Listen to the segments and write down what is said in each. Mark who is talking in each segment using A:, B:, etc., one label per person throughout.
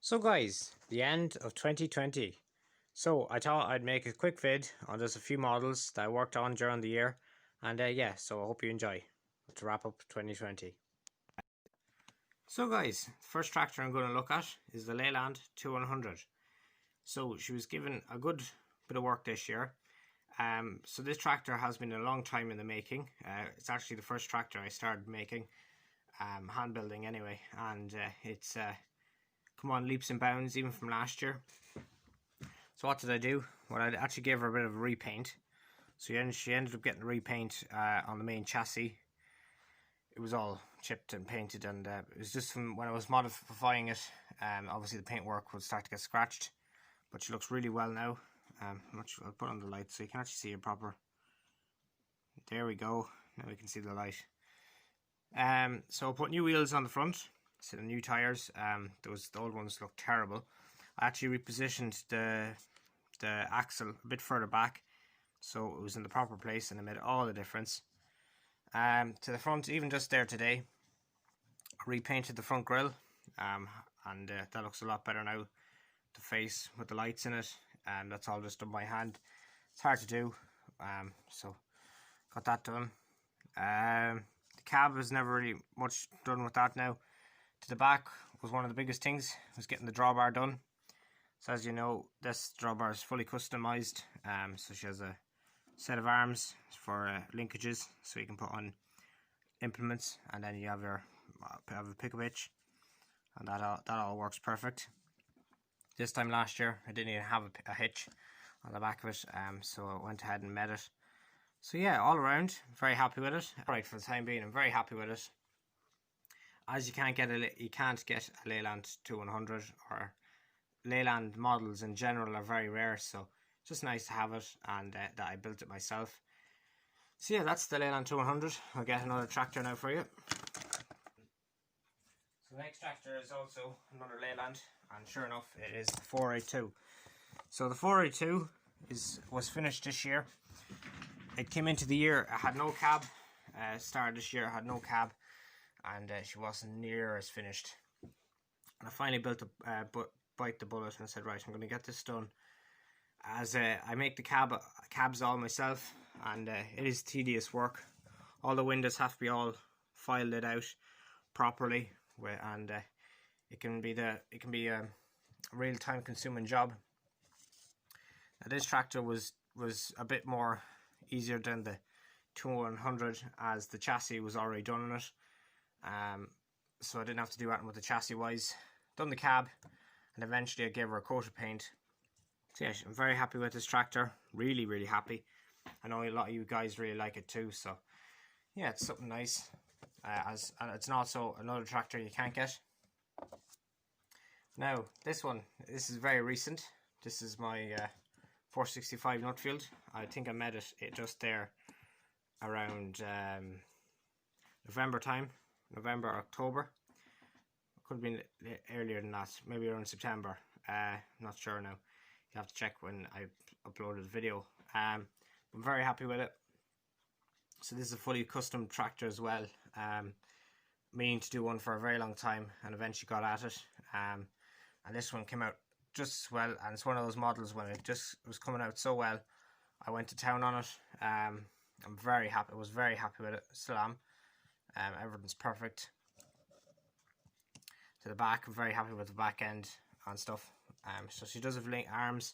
A: So guys, the end of 2020. So I thought I'd make a quick vid on just a few models that I worked on during the year. And yeah, so I hope you enjoy to wrap up 2020. So guys, the first tractor I'm going to look at is the Leyland 2100. So she was given a good bit of work this year. So this tractor has been a long time in the making. It's actually the first tractor I started making, hand building anyway, and it's come on leaps and bounds even from last year. So what did I do? Well, I actually gave her a bit of a repaint. So she ended up getting a repaint on the main chassis. It was all chipped and painted, and it was just from when I was modifying it. Obviously the paintwork would start to get scratched, but she looks really well now. I'll put on the light so you can actually see it proper. There we go. Now we can see the light. So I put new wheels on the front, so the new tires. The old ones look terrible. I actually repositioned the axle a bit further back, so it was in the proper place, and it made all the difference. To the front, even just there today, I repainted the front grille, and that looks a lot better now. The face with the lights in it, and that's all just done by hand. It's hard to do, so got that done. The cab was never really much done with that now. To the back was one of the biggest things, was getting the drawbar done. So as you know, this drawbar is fully customized. So she has a set of arms for linkages, so you can put on implements, and then you have a pickup hitch, and that all works perfect. This time last year, I didn't even have a hitch on the back of it, so I went ahead and made it. So yeah, all around, very happy with it. Right, for the time being, I'm very happy with it. As you can't get a Leyland 2100, or Leyland models in general are very rare, so it's just nice to have it, and that I built it myself. So yeah, that's the Leyland 2100. I'll get another tractor now for you. So the next tractor is also another Leyland, and sure enough, it is the 482. So the 482 was finished this year. It came into the year, it had no cab. Started this year, it had no cab, and she wasn't near as finished. And I finally bite the bullet and said, right, I'm going to get this done. As I make the cabs all myself, and it is tedious work. All the windows have to be all filed out properly, and it can be a real time consuming job. Now, this tractor was a bit more easier than the 2100, as the chassis was already done on it. So I didn't have to do anything with the chassis wise. Done the cab, and eventually I gave her a coat of paint. So yeah, I'm very happy with this tractor. Really, really happy. I know a lot of you guys really like it too. So yeah, it's something nice. And it's also another tractor you can't get. Now this is very recent. This is my 465 Nutfield. I think I made it just there around November time, November, October. Could have been earlier than that, maybe around September. Not sure now. You have to check when I uploaded the video. I'm very happy with it. So this is a fully custom tractor as well. Meaning to do one for a very long time, and eventually got at it. And this one came out just as well, and it's one of those models when it just was coming out so well, I went to town on it. I'm very happy. I was very happy with it. Still am. Everything's perfect. To the back, I'm very happy with the back end and stuff. So she does have link arms.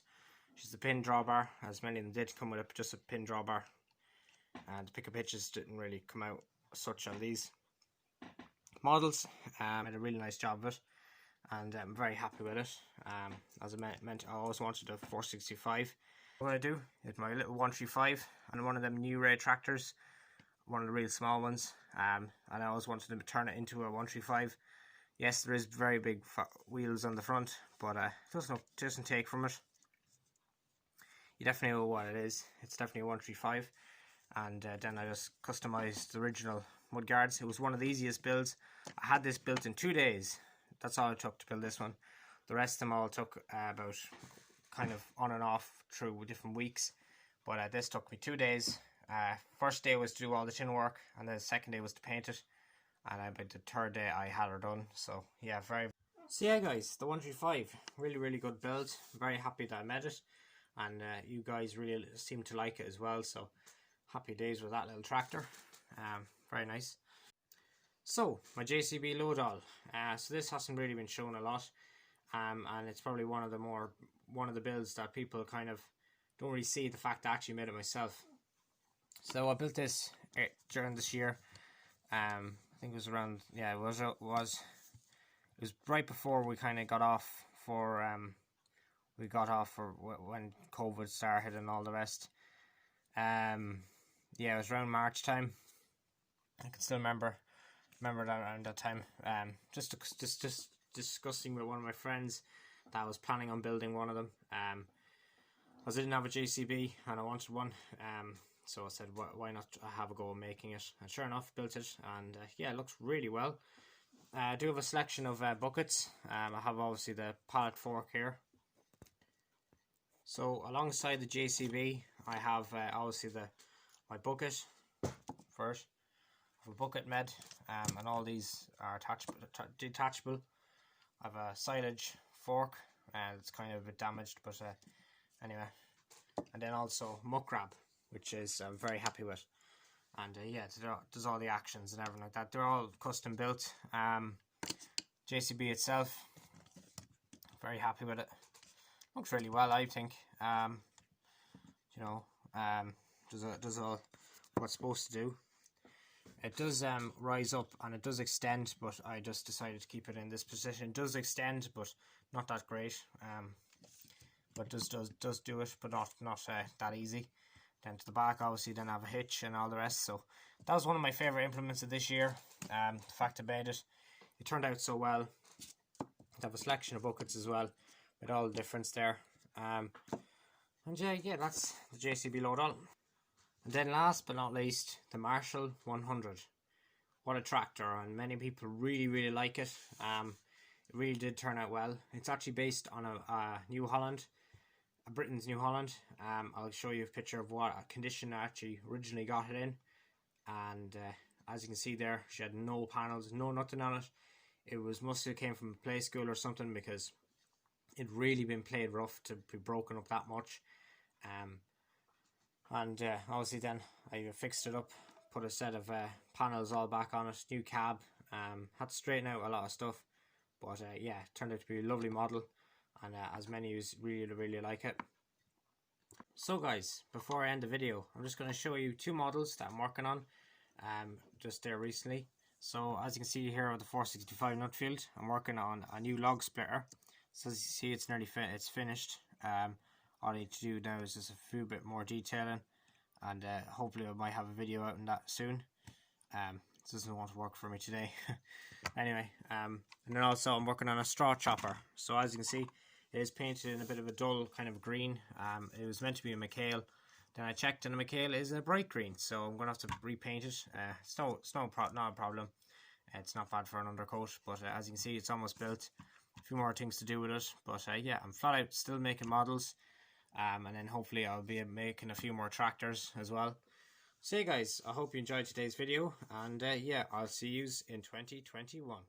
A: She's the pin drawbar, as many of them did come with it, just a pin drawbar. And the pickup hitches didn't really come out as such on these models. Did a really nice job of it, and I'm very happy with it. As I mentioned, I always wanted a 465. What I do is my little 135 and one of them new Ray tractors, one of the real small ones, and I always wanted to turn it into a 135. Yes, there is very big wheels on the front, but it doesn't take from it. You definitely know what it is. It's definitely a 135. And then I just customized the original mudguards. It was one of the easiest builds. I had this built in 2 days. That's all it took to build this one. The rest of them all took about kind of on and off through different weeks. But this took me 2 days. First day was to do all the tin work, and then the second day was to paint it. And by the third day I had her done. So yeah, very So yeah guys, the 135, really good build. Very happy that I made it, and you guys really seem to like it as well, so happy days with that little tractor. Very nice. So my JCB load all. So this hasn't really been shown a lot, and it's probably one of the builds that people kind of don't really see the fact I actually made it myself. So I built this during this year. I think it was around, yeah, it was right before we kind of got off for when COVID started and all the rest. Yeah, it was around March time. I can still remember that around that time. Just discussing with one of my friends that I was planning on building one of them. I didn't have a JCB and I wanted one. So I said, why not have a go at making it? And sure enough, built it, and yeah, it looks really well. I do have a selection of buckets. I have obviously the pallet fork here. So alongside the JCB, I have obviously my bucket first. I have a bucket med, and all these are detachable. I have a silage fork, and it's kind of a bit damaged, but anyway. And then also muck grab, which is I'm very happy with. And yeah, it does all the actions and everything like that. They're all custom built. JCB itself, very happy with it. Looks really well, I think. You know, does all what it's supposed to do. It does rise up and it does extend, but I just decided to keep it in this position. It does extend, but not that great. But does do it, but not that easy. Then to the back, obviously, then have a hitch and all the rest. So that was one of my favourite implements of this year. The fact I made it, it turned out so well. I have a selection of buckets as well, with all the difference there. And yeah, that's the JCB load all. And then last but not least, the Marshall 100. What a tractor, and many people really like it. It really did turn out well. It's actually based on a New Holland. Britain's New Holland. I'll show you a picture of what condition I actually originally got it in, and as you can see there, she had no panels, no nothing on it. It must have came from a play school or something, because it really been played rough to be broken up that much. And obviously then I fixed it up, put a set of panels all back on it, new cab, had to straighten out a lot of stuff, but yeah, it turned out to be a lovely model. And as many of you really like it. So guys, before I end the video, I'm just going to show you two models that I'm working on just there recently. So as you can see here with the 465 Nutfield, I'm working on a new log splitter. So as you see, it's nearly it's finished. All I need to do now is just a few bit more detailing, and hopefully I might have a video out on that soon. It doesn't want to work for me today. Anyway, and then also I'm working on a straw chopper. So as you can see, it is painted in a bit of a dull kind of green. It was meant to be a McHale. Then I checked, and the McHale is a bright green, so I'm going to have to repaint it. It's not a problem. It's not bad for an undercoat, but as you can see, it's almost built. A few more things to do with it, but yeah, I'm flat out still making models, and then hopefully I'll be making a few more tractors as well. So yeah guys, I hope you enjoyed today's video, and yeah, I'll see yous in 2021.